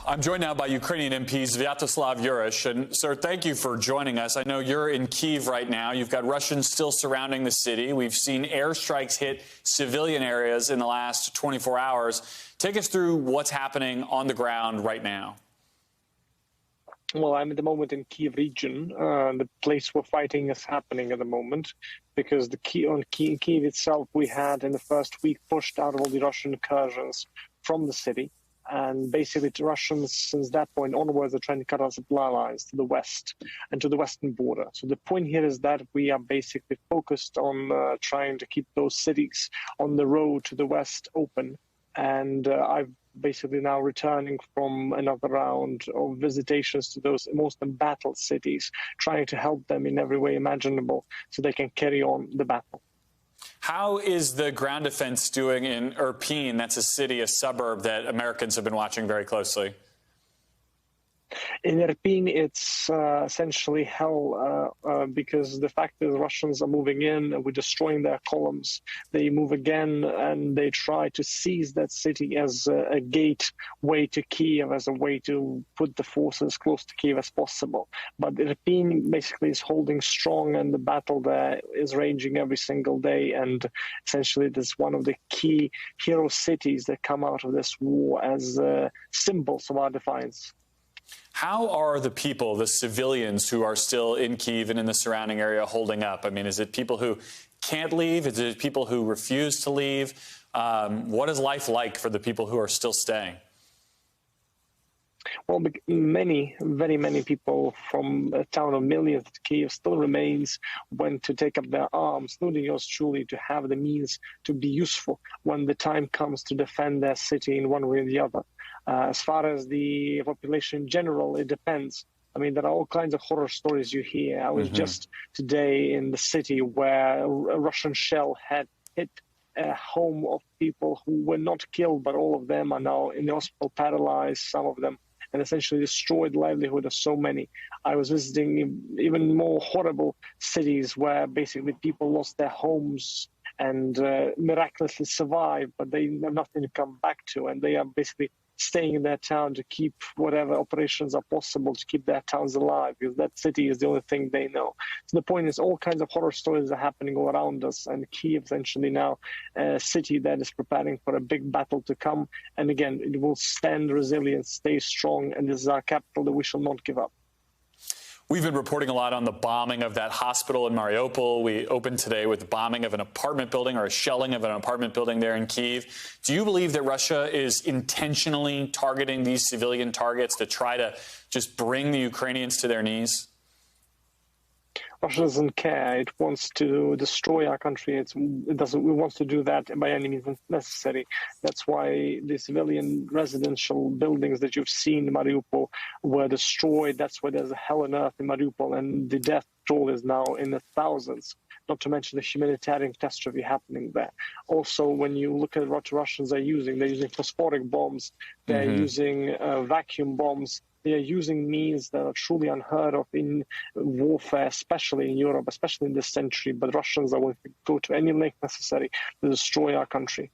I'm joined now by Ukrainian MP Sviatoslav Yurish. And, sir, thank you for joining us. I know you're in Kyiv right now. You've got Russians still surrounding the city. We've seen airstrikes hit civilian areas in the last 24 hours. Take us through what's happening on the ground right now. Well, I'm at the moment in Kyiv region, the place where fighting is happening at the moment, because Kyiv itself, we had in the first week pushed out all the Russian incursions from the city. And basically, the Russians, since that point onwards, are trying to cut our supply lines to the west and to the western border. So the point here is that we are basically focused on trying to keep those cities on the road to the west open. And I've basically now returning from another round of visitations to those most embattled cities, trying to help them in every way imaginable so they can carry on the battle. How is the ground defense doing in Irpin? That's a city, a suburb that Americans have been watching very closely. In Irpin, it's essentially hell because the fact that the Russians are moving in and we're destroying their columns. They move again and they try to seize that city as a gateway to Kyiv, as a way to put the forces close to Kyiv as possible. But Irpin basically is holding strong, and the battle there is raging every single day. And essentially, that's one of the key hero cities that come out of this war as symbols of our defiance. How are the people, the civilians who are still in Kyiv and in the surrounding area holding up? I mean, is it people who can't leave? Is it people who refuse to leave? What is life like for the people who are still staying? Well, very many people from a town of millions, Kyiv still remains, went to take up their arms, including yours truly, to have the means to be useful when the time comes to defend their city in one way or the other. As far as the population in general, it depends. I mean, there are all kinds of horror stories you hear. I was just today in the city where a Russian shell had hit a home of people who were not killed, but all of them are now in the hospital, paralyzed, some of them, and essentially destroyed livelihood of so many. I was visiting even more horrible cities where basically people lost their homes and miraculously survived, but they have nothing to come back to, and they are basically staying in their town to keep whatever operations are possible to keep their towns alive, because that city is the only thing they know. So the point is, all kinds of horror stories are happening all around us, and Kyiv essentially now a city that is preparing for a big battle to come. And again, it will stand resilient, stay strong, and this is our capital that we shall not give up. We've been reporting a lot on the bombing of that hospital in Mariupol. We opened today with the bombing of an apartment building, or a shelling of an apartment building there in Kyiv. Do you believe that Russia is intentionally targeting these civilian targets to try to just bring the Ukrainians to their knees? Russia doesn't care. It wants to destroy our country. It wants to do that by any means necessary. That's why the civilian residential buildings that you've seen in Mariupol were destroyed. That's why there's a hell on earth in Mariupol, and the death toll is now in the thousands. Not to mention the humanitarian catastrophe happening there. Also, when you look at what Russians are using, they're using phosphoric bombs, they're using vacuum bombs. They are using means that are truly unheard of in warfare, especially in Europe, especially in this century. But Russians are willing to go to any length necessary to destroy our country.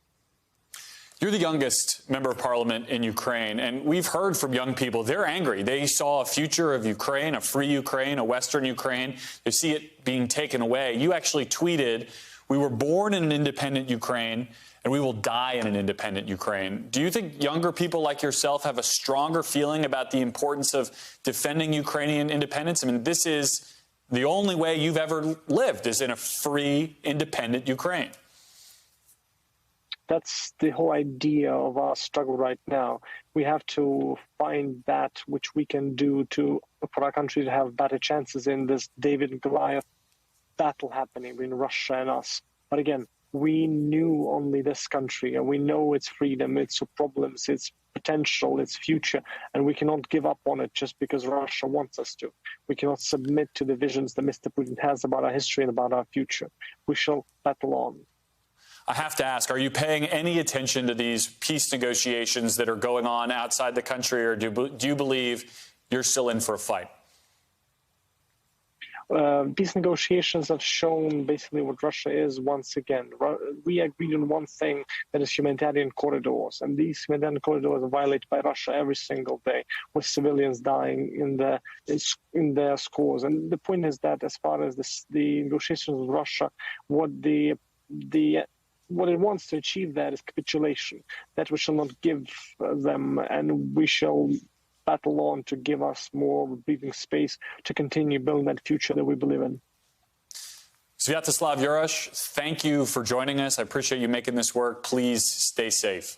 You're the youngest member of parliament in Ukraine, and we've heard from young people. They're angry. They saw a future of Ukraine, a free Ukraine, a Western Ukraine. They see it being taken away. You actually tweeted, "We were born in an independent Ukraine, and we will die in an independent Ukraine." Do you think younger people like yourself have a stronger feeling about the importance of defending Ukrainian independence? I mean, this is the only way you've ever lived, is in a free, independent Ukraine. That's the whole idea of our struggle right now. We have to find that which we can do for our country to have better chances in this David and Goliath battle happening between Russia and us. But again, we knew only this country, and we know its freedom, its problems, its potential, its future, and we cannot give up on it just because Russia wants us to. We cannot submit to the visions that Mr. Putin has about our history and about our future. We shall battle on. I have to ask, are you paying any attention to these peace negotiations that are going on outside the country, or do you believe you're still in for a fight? Peace negotiations have shown basically what Russia is once again. We agreed on one thing, that is humanitarian corridors, and these humanitarian corridors are violated by Russia every single day, with civilians dying in their scores. And the point is that as far as the negotiations with Russia, what it wants to achieve that is capitulation, that we shall not give them, and we shall battle on to give us more breathing space to continue building that future that we believe in. Sviatoslav Jurash, thank you for joining us. I appreciate you making this work. Please stay safe.